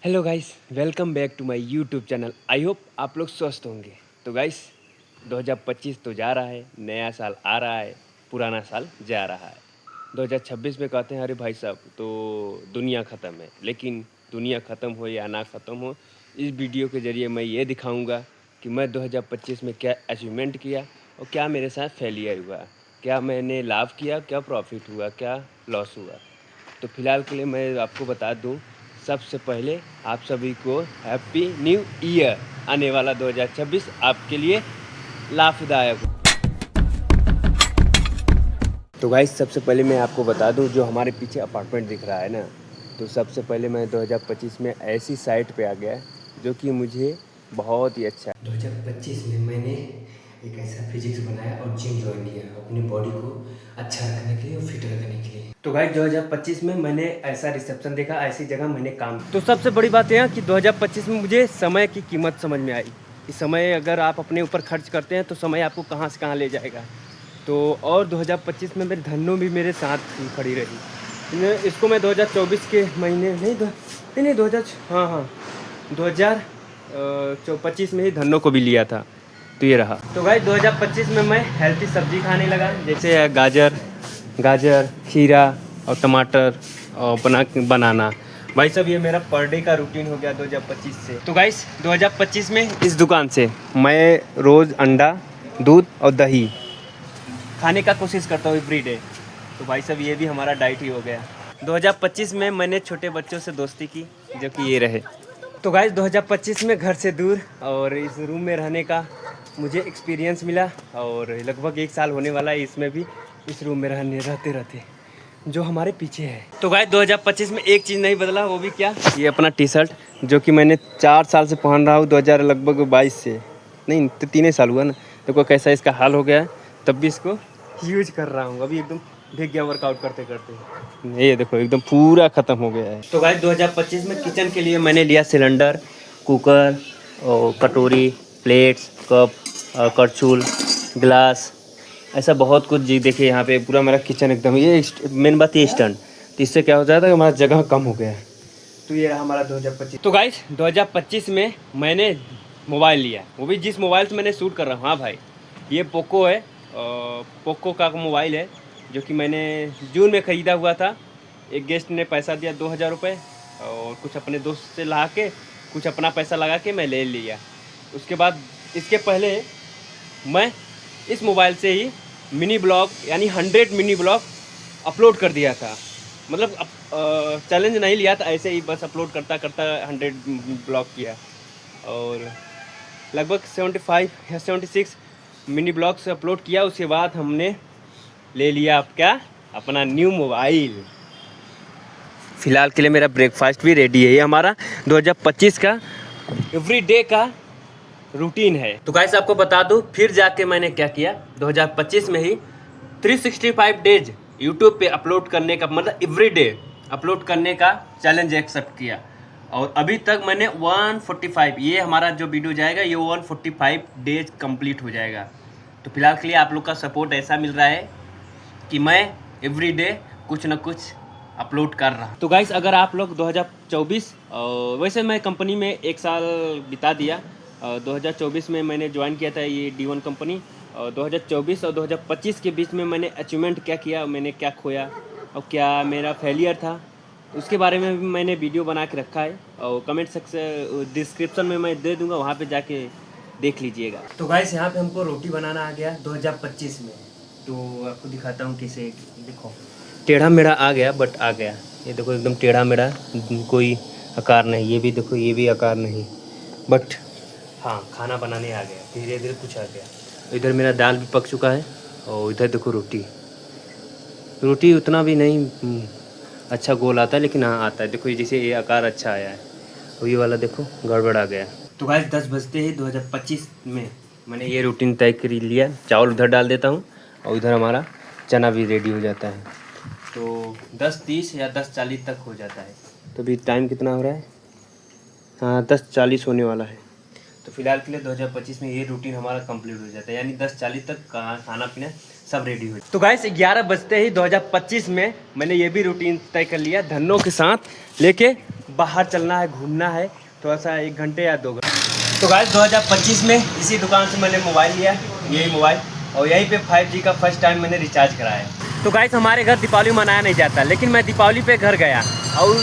Hello guys, welcome back to my YouTube channel. I hope आप लोग स्वस्थ होंगे। तो गाइस 2025 तो जा रहा है, नया साल आ रहा है, पुराना साल जा रहा है। 2026 में कहते हैं अरे भाई साहब तो दुनिया ख़त्म है, लेकिन दुनिया ख़त्म हो या ना ख़त्म हो, इस वीडियो के ज़रिए मैं ये दिखाऊंगा कि मैं 2025 में क्या अचीवमेंट किया और क्या मेरे साथ फेलियर हुआ, क्या मैंने लाभ किया, क्या प्रॉफिट हुआ, क्या लॉस हुआ। तो फिलहाल के लिए मैं आपको बता दूं, सबसे पहले आप सभी को हैप्पी न्यू ईयर। आने वाला 2026 आपके लिए लाभदायक हो। तो गाइस सबसे पहले मैं आपको बता दूं, जो हमारे पीछे अपार्टमेंट दिख रहा है ना, तो सबसे पहले मैं 2025 में ऐसी साइट पे आ गया जो कि मुझे बहुत ही अच्छा। 2025 में मैंने एक ऐसा फिजिक्स बनाया और जिम ज्वाइन किया अपनी बॉडी को अच्छा रखने के लिए और फिट रखने के लिए। तो गाइस 2025 में मैंने ऐसा रिसेप्शन देखा, ऐसी जगह मैंने काम। तो सबसे बड़ी बात यह है कि 2025 में मुझे समय की कीमत समझ में आई कि समय अगर आप अपने ऊपर खर्च करते हैं तो समय आपको कहाँ से कहाँ ले जाएगा। तो और 2025 में मेरी धन्नो भी मेरे साथ ही खड़ी रही। इसको मैं 2024 के महीने नहीं 2025 में ही धन्नो को भी लिया था। तो ये रहा। तो गाइस 2025 में मैं हेल्थी सब्जी खाने लगा, जैसे गाजर, खीरा और टमाटर और बनाना। भाई साहब ये मेरा पर डे का रूटीन हो गया 2025 से। तो गाइस 2025 में इस दुकान से मैं रोज़ अंडा, दूध और दही खाने का कोशिश करता हूँ एवरी डे। तो भाई साहब ये भी हमारा डाइट ही हो गया। 2025 में मैंने छोटे बच्चों से दोस्ती की, जो कि ये रहे। तो गाइस 2025 में घर से दूर और इस रूम में रहने का मुझे एक्सपीरियंस मिला, और लगभग 1 साल होने वाला है इसमें भी, इस रूम में रहते जो हमारे पीछे है। तो गाइस 2025 में एक चीज़ नहीं बदला, वो भी क्या, ये अपना टी शर्ट जो कि मैंने 4 साल से पहन रहा हूँ, 2000 लगभग 22 से, नहीं तो 3 साल हुआ ना। देखो कैसा इसका हाल हो गया है, तब भी इसको यूज कर रहा हूँ। अभी एकदम भीग गया वर्कआउट करते करते। ये देखो एकदम पूरा ख़त्म हो गया है। तो गाइस 2025 में किचन के लिए मैंने लिया सिलेंडर, कुकर और कटोरी, प्लेट्स, कप, करछुल, गिलास, ऐसा बहुत कुछ। जी देखिए यहाँ पे पूरा मेरा किचन एकदम, ये मेन बात ये स्टैंड, तो इससे क्या हो जाता है कि हमारा जगह कम हो गया है। तो ये रहा हमारा 2025। तो गाइस 2025 में मैंने मोबाइल लिया, वो भी जिस मोबाइल से मैंने शूट कर रहा हूँ। हाँ भाई, ये पोको है, पोको का मोबाइल है, जो कि मैंने जून में ख़रीदा हुआ था। एक गेस्ट ने पैसा दिया 2000 रुपये, और कुछ अपने दोस्त से ला के, कुछ अपना पैसा लगा के मैं ले लिया। उसके बाद इसके पहले मैं इस मोबाइल से ही मिनी ब्लॉग यानी 100 मिनी ब्लॉग अपलोड कर दिया था। मतलब चैलेंज नहीं लिया था, ऐसे ही बस अपलोड करता करता 100 ब्लॉग किया, और लगभग 75 या 76 मिनी ब्लॉग से अपलोड किया। उसके बाद हमने ले लिया अब क्या, अपना न्यू मोबाइल। फ़िलहाल के लिए मेरा ब्रेकफास्ट भी रेडी है। ये हमारा 2025 का एवरी डे का रूटीन है। तो गाइस आपको बता दूं, फिर जाके मैंने क्या किया, 2025 में ही 365 डेज यूट्यूब पे अपलोड करने का, मतलब एवरी डे अपलोड करने का चैलेंज एक्सेप्ट किया, और अभी तक मैंने 145, ये हमारा जो वीडियो जाएगा ये 145 डेज कंप्लीट हो जाएगा। तो फिलहाल के लिए आप लोग का सपोर्ट ऐसा मिल रहा है कि मैं एवरी डे कुछ ना कुछ अपलोड कर रहा हूँ। तो गाइस अगर आप लोग 2024, वैसे मैं कंपनी में 1 साल बिता दिया, 2024 में मैंने ज्वाइन किया था ये D1 कंपनी, और 2024 और 2025 के बीच में मैंने अचीवमेंट क्या किया, मैंने क्या खोया और क्या मेरा फेलियर था, उसके बारे में भी मैंने वीडियो बना के रखा है, और कमेंट सेक्शन डिस्क्रिप्शन में मैं दे दूंगा, वहाँ पे जाके देख लीजिएगा। तो गाइस यहाँ पे हमको रोटी बनाना आ गया 2025 में। तो आपको दिखाता हूँ कैसे। देखो टेढ़ा मेढ़ा आ गया, बट आ गया। ये देखो एकदम टेढ़ा मेढ़ा, कोई आकार नहीं। ये भी देखो, ये भी आकार नहीं, बट हाँ खाना बनाने आ गया, धीरे धीरे कुछ आ गया। इधर मेरा दाल भी पक चुका है, और इधर देखो रोटी उतना भी नहीं अच्छा गोल आता है, लेकिन हाँ आता है। देखो जैसे ये आकार अच्छा आया है, और ये वाला देखो गड़बड़ आ गया। तो गाइस 10 बजते ही 2025 में मैंने ये रूटीन तय कर लिया। चावल उधर डाल देता हूँ, और इधर हमारा चना भी रेडी हो जाता है। तो 10:30 या 10:40 तक हो जाता है। तो अभी टाइम कितना हो रहा है, हाँ 10:40 होने वाला है। तो फिलहाल के लिए 2025 में ये रूटीन हमारा कंप्लीट हो जाता है, यानी 10:40 तक खाना पीना सब रेडी हो जाए। तो गाइस 11 बजते ही 2025 में मैंने ये भी रूटीन तय कर लिया, धन्नो के साथ लेके बाहर चलना है, घूमना है थोड़ा सा, 1 घंटे या 2 घंटे। तो गाइस 2025 में इसी दुकान से मैंने मोबाइल लिया, यही मोबाइल, और यहीं पे 5G का फर्स्ट टाइम मैंने रिचार्ज कराया। तो गाइस हमारे घर दीपावली मनाया नहीं जाता, लेकिन मैं दीपावली पे घर गया और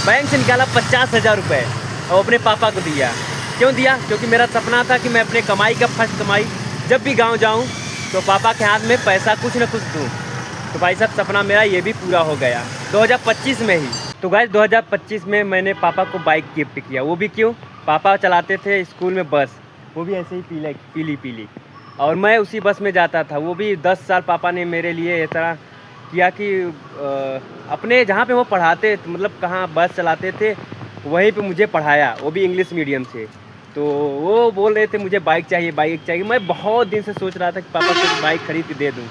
बैंक से निकाला 50,000 रुपये और अपने पापा को दिया। क्यों दिया? क्योंकि मेरा सपना था कि मैं अपने कमाई का फर्स्ट कमाई जब भी गाँव जाऊँ तो पापा के हाथ में पैसा कुछ न कुछ दूँ। तो भाई साहब सपना मेरा ये भी पूरा हो गया 2025 में ही। तो गाइस 2025 में मैंने पापा को बाइक गिफ्ट किया। वो भी क्यों? पापा चलाते थे स्कूल में बस, वो भी ऐसे ही पीली, और मैं उसी बस में जाता था। वो भी 10 साल पापा ने मेरे लिए ऐसा किया कि अपने जहाँ पे वो पढ़ाते, मतलब कहाँ बस चलाते थे वहीं पे मुझे पढ़ाया, वो भी इंग्लिश मीडियम से। तो वो बोल रहे थे मुझे बाइक चाहिए। मैं बहुत दिन से सोच रहा था कि पापा को बाइक खरीद के दे दूँ।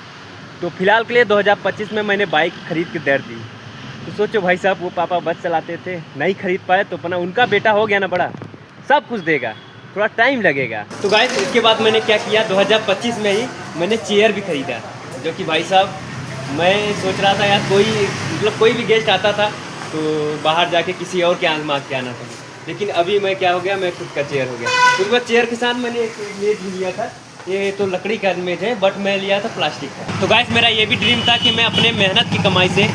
तो फिलहाल के लिए 2025 में मैंने बाइक खरीद के दे दी। तो सोचो भाई साहब, वो पापा बस चलाते थे, नहीं खरीद पाए, तो अपना उनका बेटा हो गया ना बड़ा, सब कुछ देगा, थोड़ा टाइम लगेगा। तो गाइस इसके बाद मैंने क्या किया, 2025 में ही मैंने चेयर भी खरीदा, जो कि भाई साहब मैं सोच रहा था यार कोई भी गेस्ट आता था तो बाहर जाके किसी और के आजमा के आना था, लेकिन अभी मैं क्या हो गया, मैं खुद का चेयर हो गया। उसके बाद चेयर के साथ मैंने एक मेज भी लिया था, ये तो लकड़ी का मेज है बट मैं लिया था प्लास्टिक का। तो गाइस मेरा ये भी ड्रीम था कि मैं अपने मेहनत की कमाई से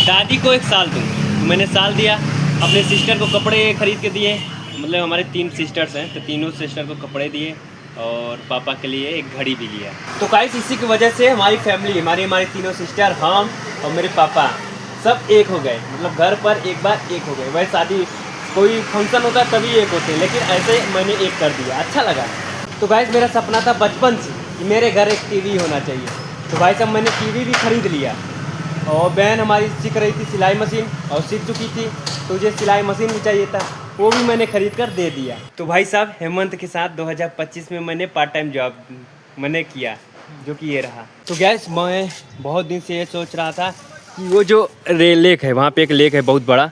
दादी को 1 साल दूँ। मैंने साल दिया, अपने सिस्टर को कपड़े खरीद के दिए, मतलब हमारे 3 सिस्टर्स हैं तो तीनों सिस्टर को कपड़े दिए, और पापा के लिए एक घड़ी भी लिया। तो गाइस इसी की वजह से हमारी फैमिली, हमारी तीनों सिस्टर, हम और मेरे पापा सब एक हो गए, मतलब घर पर एक बार एक हो गए। वह शादी कोई फंक्शन होता तभी एक होते, लेकिन ऐसे मैंने एक कर दिया, अच्छा लगा। तो गाइस मेरा सपना था बचपन से कि मेरे घर एक टीवी होना चाहिए। तो भाई साहब मैंने टीवी भी खरीद लिया, और बहन हमारी सीख रही थी सिलाई मशीन और सीख चुकी थी, तो मुझे सिलाई मशीन भी चाहिए था, वो भी मैंने खरीद कर दे दिया। तो भाई साहब हेमंत के साथ 2025 में मैंने पार्ट टाइम जॉब मैंने किया, जो कि ये रहा। तो गैस मैं बहुत दिन से ये सोच रहा था कि वो जो लेक है, वहाँ पे एक लेक है बहुत बड़ा,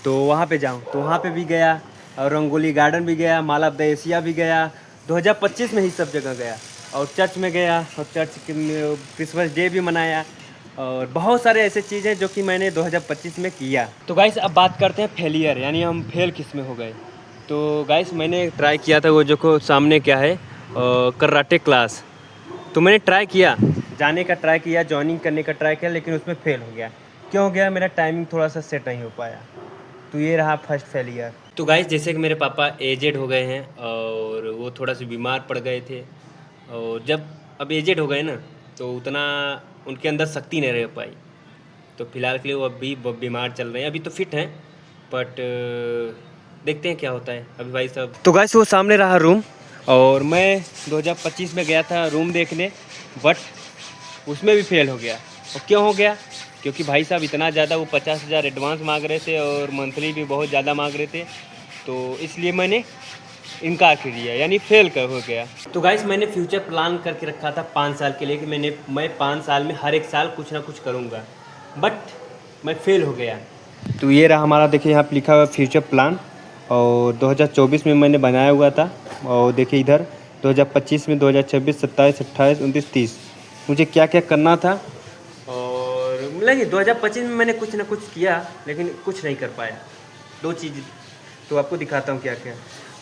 तो वहाँ पे जाऊँ। तो वहाँ पे भी गया, और रंगोली गार्डन भी गया, माल ऑफ द एशिया भी गया, 2025 में ही सब जगह गया, और चर्च में गया, और चर्च क्रिसमस डे भी मनाया, और बहुत सारे ऐसे चीज़ हैं जो कि मैंने 2025 में किया। तो गाइस अब बात करते हैं फेलियर, यानी हम फेल किस में हो गए। तो गाइस मैंने ट्राई किया था, वो जो को सामने क्या है कराटे क्लास, तो मैंने ट्राई किया, जाने का ट्राई किया, ज्वाइनिंग करने का ट्राई किया, लेकिन उसमें फेल हो गया। क्यों हो गया? मेरा टाइमिंग थोड़ा सा सेट नहीं हो पाया, तो ये रहा फर्स्ट फेलियर। तो गाइस जैसे कि मेरे पापा एजेड हो गए हैं और वो थोड़ा सा बीमार पड़ गए थे, और जब अब एजेड हो गए ना तो उतना उनके अंदर शक्ति नहीं रह पाई, तो फिलहाल के लिए वो अभी बीमार चल रहे हैं। अभी तो फिट हैं, बट देखते हैं क्या होता है अभी भाई साहब। तो गाइस वो सामने रहा रूम, और मैं 2025 में गया था रूम देखने, बट उसमें भी फेल हो गया। और क्यों हो गया? क्योंकि भाई साहब इतना ज़्यादा, वो 50,000 एडवांस मांग रहे थे और मंथली भी बहुत ज़्यादा मांग रहे थे, तो इसलिए मैंने इनकार कर दिया, यानी फेल कर हो गया। तो गाइस मैंने फ्यूचर प्लान करके रखा था 5 साल के लिए कि मैं 5 साल में हर एक साल कुछ ना कुछ करूँगा, बट मैं फेल हो गया। तो ये रहा हमारा, देखिए यहाँ पे लिखा हुआ फ्यूचर प्लान, और 2024 में मैंने बनाया हुआ था, और देखिए इधर 2025 में 2026, 27, 28, 29, 30 मुझे क्या क्या करना था। और नहीं 2025 में मैंने कुछ ना कुछ किया, लेकिन कुछ नहीं कर पाया। 2 चीज़ तो आपको दिखाता हूँ क्या क्या।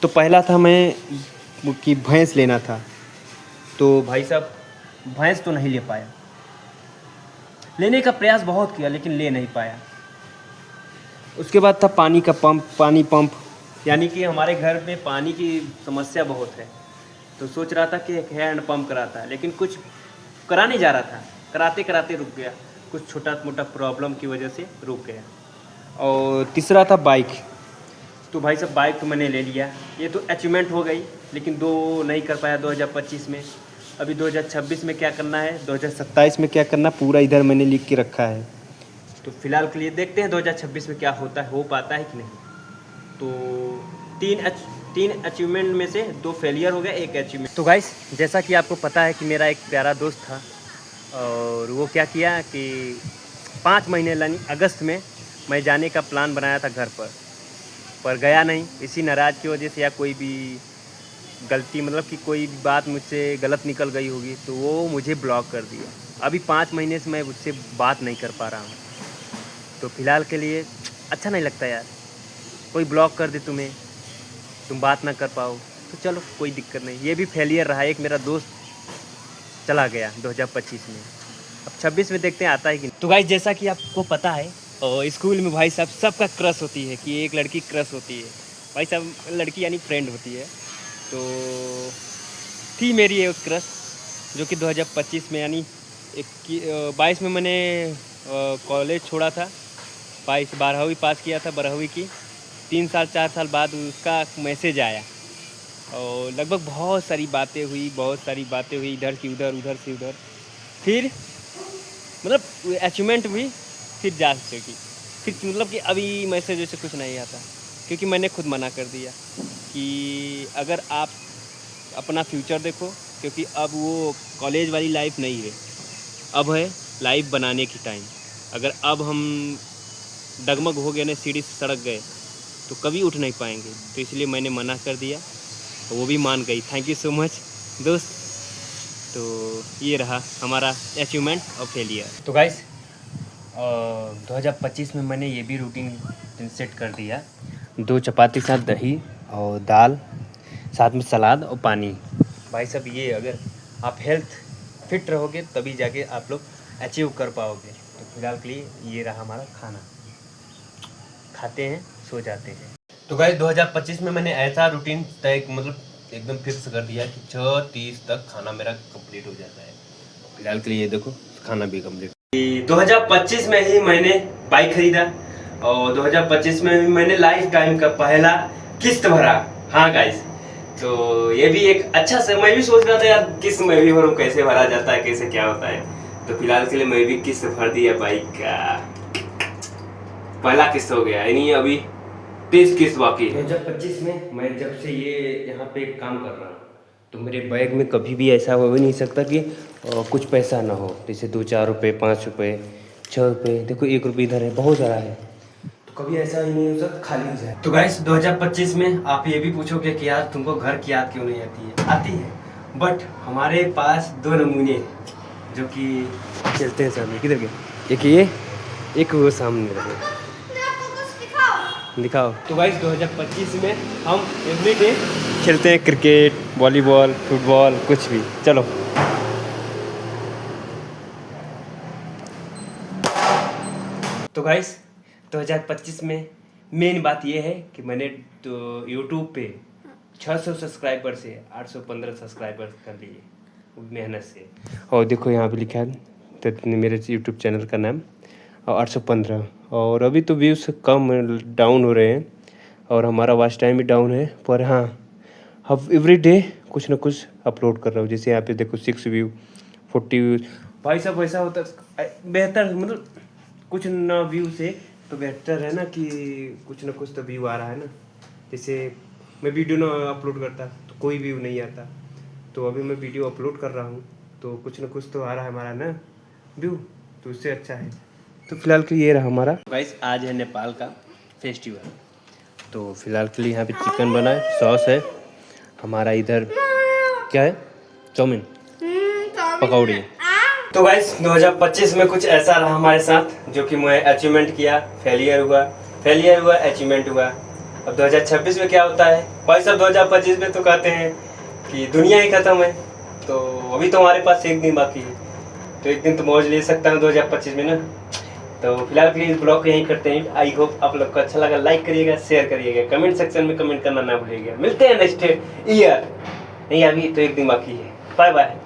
तो पहला था मैं कि भैंस लेना था, तो भाई साहब भैंस तो नहीं ले पाया, लेने का प्रयास बहुत किया लेकिन ले नहीं पाया। उसके बाद था पानी पंप, यानी कि हमारे घर में पानी की समस्या बहुत है, तो सोच रहा था कि एक हैंड पंप कराता है, लेकिन कुछ करा नहीं जा रहा था, कराते कराते रुक गया, कुछ छोटा मोटा प्रॉब्लम की वजह से रुक गया। और तीसरा था बाइक, तो भाई साहब बाइक तो मैंने ले लिया, ये तो अचीवमेंट हो गई, लेकिन 2 नहीं कर पाया 2025 में। अभी 2026 में क्या करना है, 2027 में क्या करना, पूरा इधर मैंने लिख के रखा है। तो फिलहाल के लिए देखते हैं 2026 में क्या होता है, हो पाता है कि नहीं। तो 3 अचीवमेंट में से 2 फेलियर हो गया, 1 अचीवमेंट। तो गाइस जैसा कि आपको पता है कि मेरा एक प्यारा दोस्त था, और वो क्या किया कि 5 महीने यानी अगस्त में मैं जाने का प्लान बनाया था घर पर गया नहीं, इसी नाराज़ की वजह से, या कोई भी गलती, मतलब कि कोई भी बात मुझसे गलत निकल गई होगी, तो वो मुझे ब्लॉक कर दिया। अभी 5 महीने से मैं उससे बात नहीं कर पा रहा हूँ, तो फिलहाल के लिए अच्छा नहीं लगता यार। कोई ब्लॉक कर दे तुम्हें, तुम बात ना कर पाओ, तो चलो कोई दिक्कत नहीं, ये भी फेलियर रहा। एक मेरा दोस्त चला गया 2025 में, अब 26 में देखते हैं आता है कि नहीं। तो गाइस जैसा कि आपको पता है और स्कूल में भाई साहब सबका क्रश होती है कि एक लड़की क्रश होती है भाई साहब, लड़की यानी फ्रेंड होती है। तो थी मेरी एक क्रश जो कि 2025 में यानी 22 में मैंने कॉलेज छोड़ा था, 12वीं पास किया था 12वीं की। 3 साल 4 साल बाद उसका मैसेज आया और लगभग बहुत सारी बातें हुई इधर की उधर, उधर से उधर, फिर मतलब अचीवमेंट हुई, फिर जा सकी, फिर मतलब कि अभी मैसेज वैसे कुछ नहीं आता, क्योंकि मैंने खुद मना कर दिया कि अगर आप अपना फ्यूचर देखो, क्योंकि अब वो कॉलेज वाली लाइफ नहीं है, अब है लाइफ बनाने की टाइम। अगर अब हम डगमग हो गए ना, सीढ़ी से सड़क गए, तो कभी उठ नहीं पाएंगे। तो इसलिए मैंने मना कर दिया, वो भी मान गई। थैंक यू सो मच दोस्त। तो ये रहा हमारा अचीवमेंट और फेलियर। तो गाइस 2025 में मैंने ये भी रूटीन सेट कर दिया, 2 चपाती साथ दही और दाल, साथ में सलाद और पानी। भाई साहब ये अगर आप हेल्थ फिट रहोगे तभी जाके आप लोग अचीव कर पाओगे। तो फिलहाल के लिए ये रहा हमारा खाना, खाते हैं सो जाते हैं। तो गाइस 2025 में मैंने ऐसा रूटीन तय मतलब एकदम फिक्स कर दिया कि 6:30 तक खाना मेरा कंप्लीट हो जाता है। फिलहाल के लिए ये देखो खाना भी कंप्लीट। 2025 में ही मैंने बाइक खरीदा और 2025 में भी मैंने लाइफ टाइम का पहला किस्त भरा। हाँ गाइस, तो ये भी एक अच्छा से, मैं भी सोच रहा था यार किस्त मैं भी भरूं, कैसे भरा जाता है, कैसे क्या होता है। तो फिलहाल के लिए मैं भी किस्त भर दिया बाइक का, पहला किस्त हो गया, यानी अभी 30 किस्त बाकी है। 2025 में मैं जब से ये यहाँ पे काम कर रहा हूँ, तो मेरे बैग में कभी भी ऐसा हो ही नहीं सकता कि कुछ पैसा ना हो। जैसे 2-4 रुपये, 5 रुपये, 6 रुपये, देखो 1 रुपये इधर है, बहुत सारा है, तो कभी ऐसा ही नहीं हो सकता खाली हो जाए। तो गाइस 2025 में आप ये भी पूछोगे कि यार तुमको घर की याद क्यों नहीं आती है? आती है, बट हमारे पास 2 नमूने जो कि चलते हैं सामने। किधर के? एक ये, एक वो सामने रहे, दिखाओ। तो गाइस 2025 में हम एवरीडे खेलते हैं क्रिकेट, वॉलीबॉल, फुटबॉल, कुछ भी। चलो तो गाइस 2025 में मेन बात ये है कि मैंने तो यूट्यूब पे 600 सब्सक्राइबर से 815 सब्सक्राइबर कर लिए मेहनत से। और देखो यहाँ पे लिखा है तो मेरे यूट्यूब चैनल का नाम, और 815। और अभी तो व्यूज़ कम डाउन हो रहे हैं और हमारा वॉच टाइम भी डाउन है, पर हाँ अब एवरी डे कुछ ना कुछ अपलोड कर रहा हूँ। जैसे यहाँ पे देखो 6 व्यू, 40 व्यू। भाई साहब ऐसा होता बेहतर, मतलब कुछ ना व्यू से तो बेहतर है ना कि कुछ ना कुछ तो व्यू आ रहा है ना। जैसे मैं वीडियो ना अपलोड करता तो कोई व्यू नहीं आता, तो अभी मैं वीडियो अपलोड कर रहा हूँ तो कुछ ना कुछ तो आ रहा है हमारा ना व्यू, तो उससे अच्छा है। तो फिलहाल के लिए ये रहा हमारा। गाइस आज है नेपाल का फेस्टिवल, तो फिलहाल के लिए यहाँ पे चिकन बना है, सॉस है हमारा, इधर क्या है, चाउमीन, पकौड़ी। तो गाइस 2025 में कुछ ऐसा रहा हमारे साथ जो कि मैं अचीवमेंट किया, फेलियर हुआ, अचीवमेंट हुआ। अब 2026 में क्या होता है भाई साहब? 2025 में तो कहते हैं कि दुनिया ही खत्म है, तो अभी तो हमारे पास 1 दिन बाकी है, तो 1 दिन तो मौज ले सकता हूँ 2025 में ना। तो फिलहाल के लिए इस ब्लॉग को यहीं करते हैं। आई होप आप लोग को अच्छा लगा, लाइक करिएगा, शेयर करिएगा, कमेंट सेक्शन में कमेंट करना ना भूलिएगा। मिलते हैं नेक्स्ट ईयर, नहीं अभी तो 1 दिन बाकी है। Bye bye.